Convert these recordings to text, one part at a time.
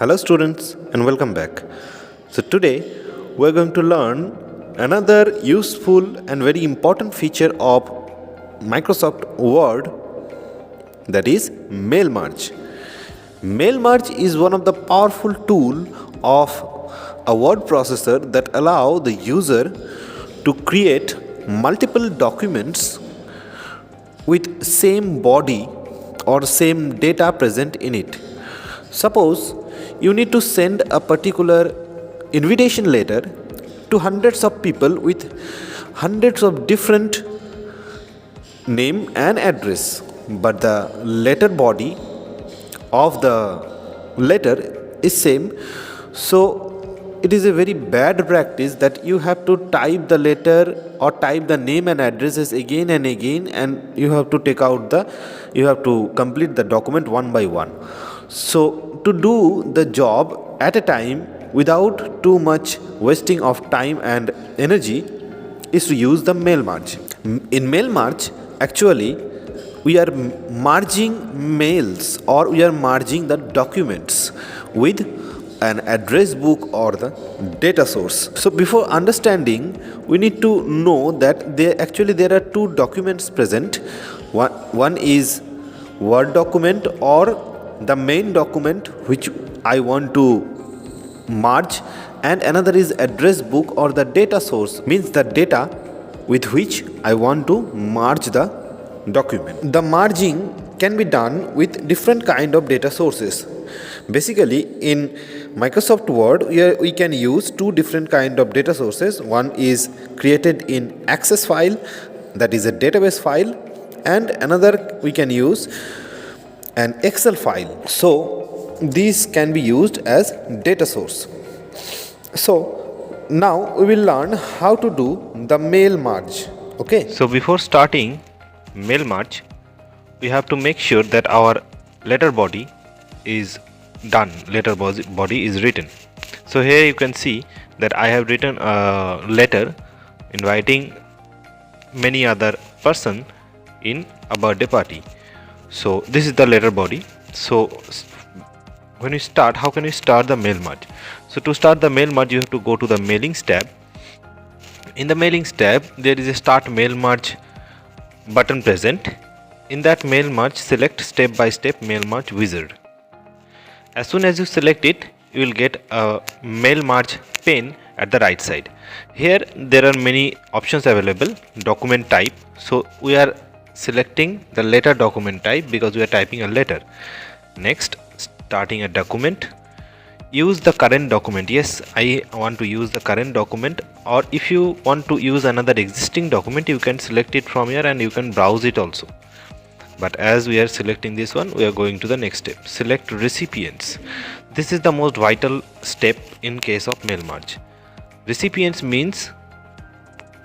Hello students and welcome back. So today we are going to learn another useful and very important feature of Microsoft Word, that is mail merge. Mail merge is one of the powerful tool of a word processor that allow the user to create multiple documents with same body or same data present in it. Suppose you need to send a particular invitation letter to hundreds of people with hundreds of different name and address, but the letter body of the letter is same. So it is a very bad practice that you have to type the letter or type the name and addresses again and again, and you have to complete the document one by one. So to do the job at a time without too much wasting of time and energy is to use the mail merge. In mail merge, actually we are merging mails or we are merging the documents with an address book or the data source. So before understanding, we need to know that there are two documents present. One is Word document or the main document which I want to merge, and another is address book or the data source, means the data with which I want to merge the document. The merging can be done with different kind of data sources. Basically in Microsoft Word we can use two different kind of data sources. One is created in Access file, that is a database file, and another we can use an Excel file. So these can be used as data source. So now we will learn how to do the mail merge. Okay. So before starting mail merge, we have to make sure that our letter body is done, letter body is written. So here you can see that I have written a letter inviting many other person in a birthday party. So this is the letter body. So when you start, how can you start the mail merge? So to start the mail merge, you have to go to the mailings tab. In the mailings tab, there is a start mail merge button present. In that mail merge, select step by step mail merge wizard. As soon as you select it, you will get a mail merge pane at the right side. Here there are many options available. Document type. So we are selecting the letter document type because we are typing a letter. Next, starting a document. Use the current document. Yes, I want to use the current document, or if you want to use another existing document, you can select it from here and you can browse it also. But as we are selecting this one, we are going to the next step. Select recipients. This is the most vital step in case of mail merge. Recipients means,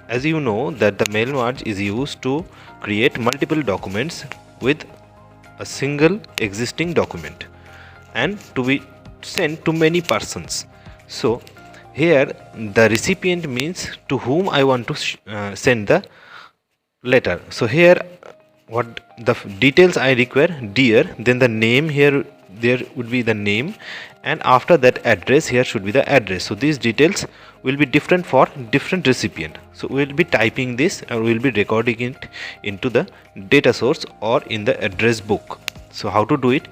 as you know, that the mail merge is used to create multiple documents with a single existing document and to be sent to many persons. So here the recipient means to whom I want to send the letter. So here what the details I require: dear, then the name, here there would be the name, and after that address, here should be the address. So these details will be different for different recipient. So we will be typing this and we will be recording it into the data source or in the address book. So how to do it?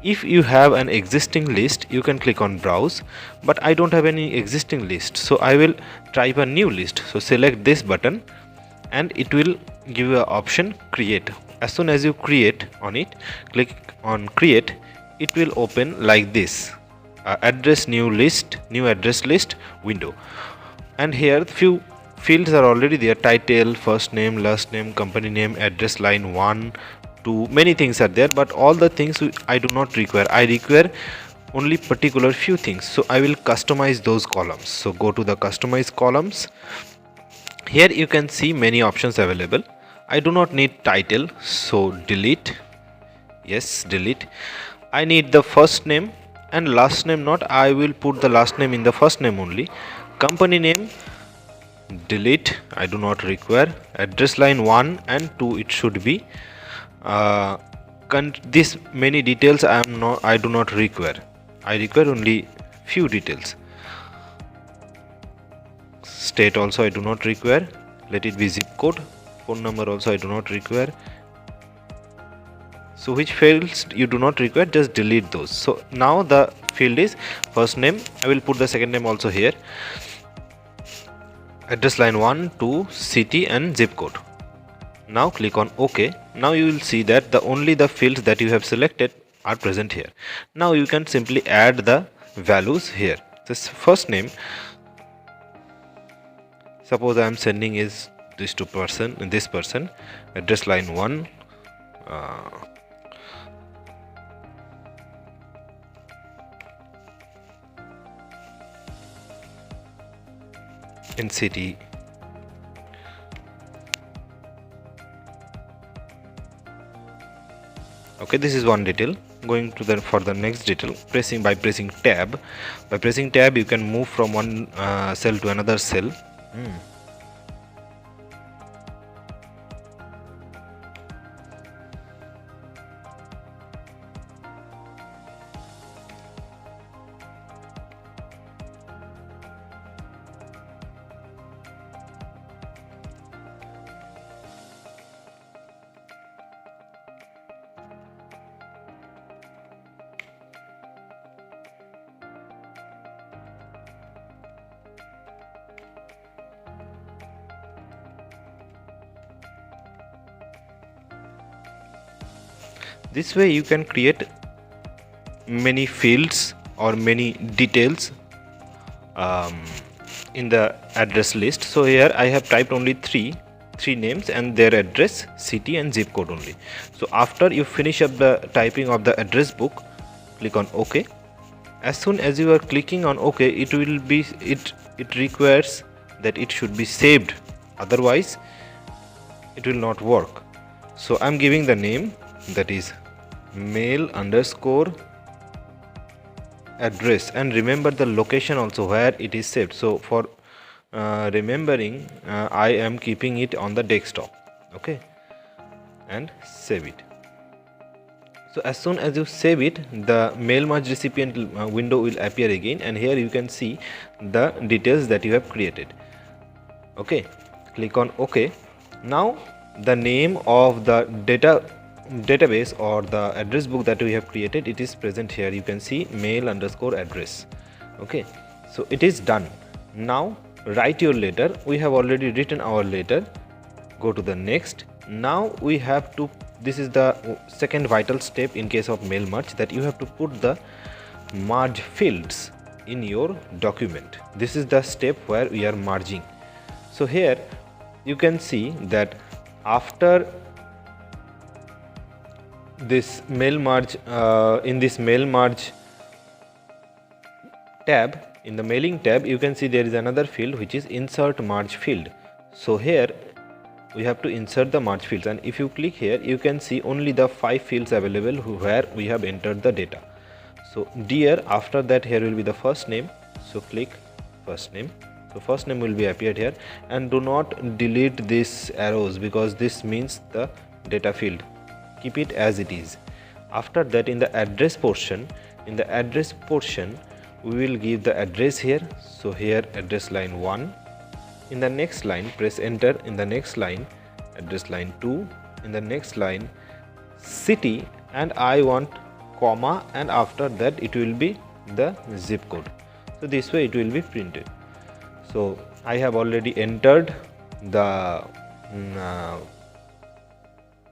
If you have an existing list, you can click on browse, but I don't have any existing list, so I will type a new list. So select this button and it will give you an option create. As soon as you create on it, click on create, it will open like this, address new address list window, and here few fields are already there: title, first name, last name, company name, address line 1, 2, many things are there, but all the things I do not require. I require only particular few things, so I will customize those columns. So go to the customize columns. Here you can see many options available. I do not need title, so delete. Yes, delete. I need the first name and last name not. I will put the last name in the first name only. Company name, delete. I do not require. Address line 1 and 2 it should be. This many details I do not require. I require only few details. State also I do not require, let it be zip code. Phone number also I do not require. So which fields you do not require, just delete those. So now the field is first name. I will put the second name also here. Address line 1, 2, city and zip code. Now click on OK. Now you will see that only the fields that you have selected are present here. Now you can simply add the values here. This first name, suppose I am sending is this to person, this person. Address line 1, in city, okay, this is one detail. Going to for the next detail, by pressing tab you can move from one cell to another cell. This way you can create many fields or many details in the address list. So here I have typed only three names and their address, city and zip code only. So after you finish up the typing of the address book, click on OK. As soon as you are clicking on OK, it requires that it should be saved, otherwise it will not work. So I'm giving the name, that is mail_address, and remember the location also where it is saved. So for remembering, I am keeping it on the desktop. Okay, and save it. So as soon as you save it, the mail merge recipient window will appear again, and here you can see the details that you have created. Okay, click on OK. Now the name of the database or the address book that we have created, it is present here. You can see mail_address. Okay, so it is done. Now write your letter. We have already written our letter. Go to the next. Now we have to, this is the second vital step in case of mail merge, that you have to put the merge fields in your document. This is the step where we are merging. So here you can see that after this mail merge, in this mail merge tab, in the mailing tab, you can see there is another field which is insert merge field. So here we have to insert the merge fields, and if you click here, you can see only the 5 fields available where we have entered the data. So dear, after that here will be the first name. So click first name. So first name will be appeared here, and do not delete these arrows because this means the data field. Keep it as it is. After that, in the address portion, we will give the address here. So here address line 1. In the next line, press enter. In the next line, address line 2. In the next line, city, and I want comma, and after that it will be the zip code. So this way it will be printed. So I have already entered the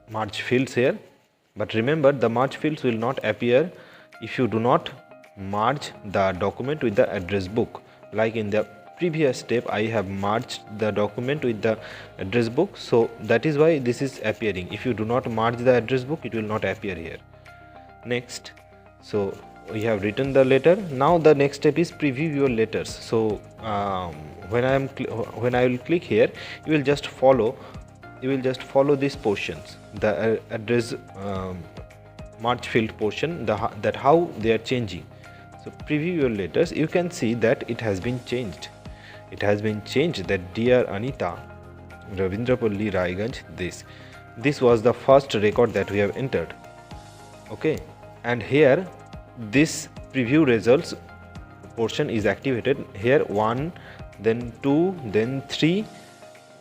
merge fields here, but remember the merge fields will not appear if you do not merge the document with the address book. Like in the previous step, I have merged the document with the address book, so that is why this is appearing. If you do not merge the address book, it will not appear here. Next, so we have written the letter. Now the next step is preview your letters. So when I will click here, you will just follow these portions, the address merge field portion, that how they are changing. So preview your letters. You can see that it has been changed. It has been changed that dear Anita, Ravindrapalli, Raiganj, this was the first record that we have entered. Okay, and here this preview results portion is activated. Here 1, then 2, then 3,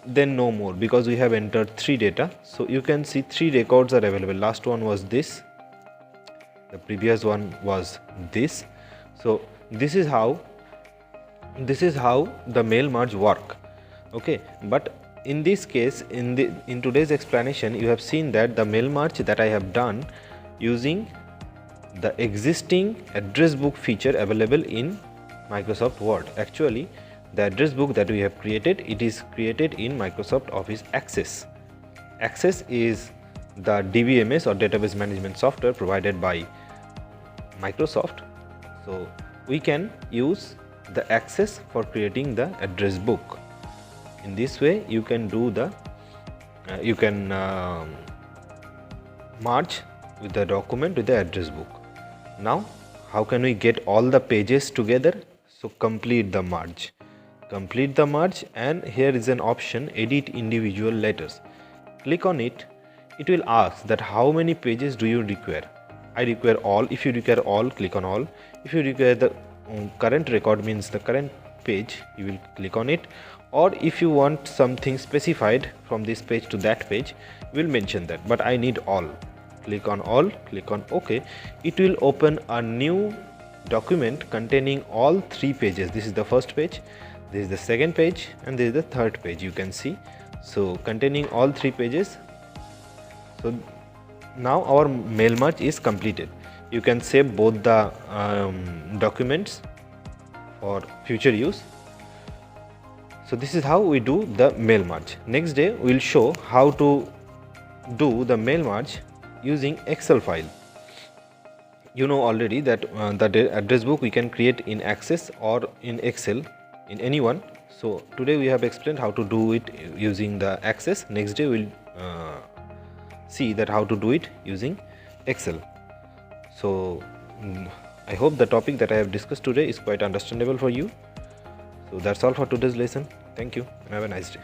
then no more, because we have entered 3 data. So you can see 3 records are available. Last one was this, the previous one was this. So this is how the mail merge work. Okay, but in this case, in today's explanation, you have seen that the mail merge that I have done using the existing address book feature available in Microsoft Word. Actually, the address book that we have created, it is created in Microsoft Office Access. Access is the DBMS or database management software provided by Microsoft. So we can use the Access for creating the address book. In this way, you can do the merge with the document with the address book. Now, how can we get all the pages together? So complete the merge. Complete the merge, and here is an option, edit individual letters. Click on it. It will ask that how many pages do you require. I require all. If you require all, click on all. If you require the current record, means the current page, you will click on it. Or if you want something specified from this page to that page, you will mention that, but I need all. Click on all, click on OK. It will open a new document containing all 3 pages. This is the first page, this is the second page, and this is the third page, you can see. So containing all 3 pages. So now our mail merge is completed. You can save both the documents for future use. So this is how we do the mail merge. Next day we will show how to do the mail merge using Excel file. You know already that the address book we can create in Access or in Excel, in any one. So today we have explained how to do it using the Access. Next day we will see that how to do it using Excel. So I hope the topic that I have discussed today is quite understandable for you. So that's all for today's lesson. Thank you and have a nice day.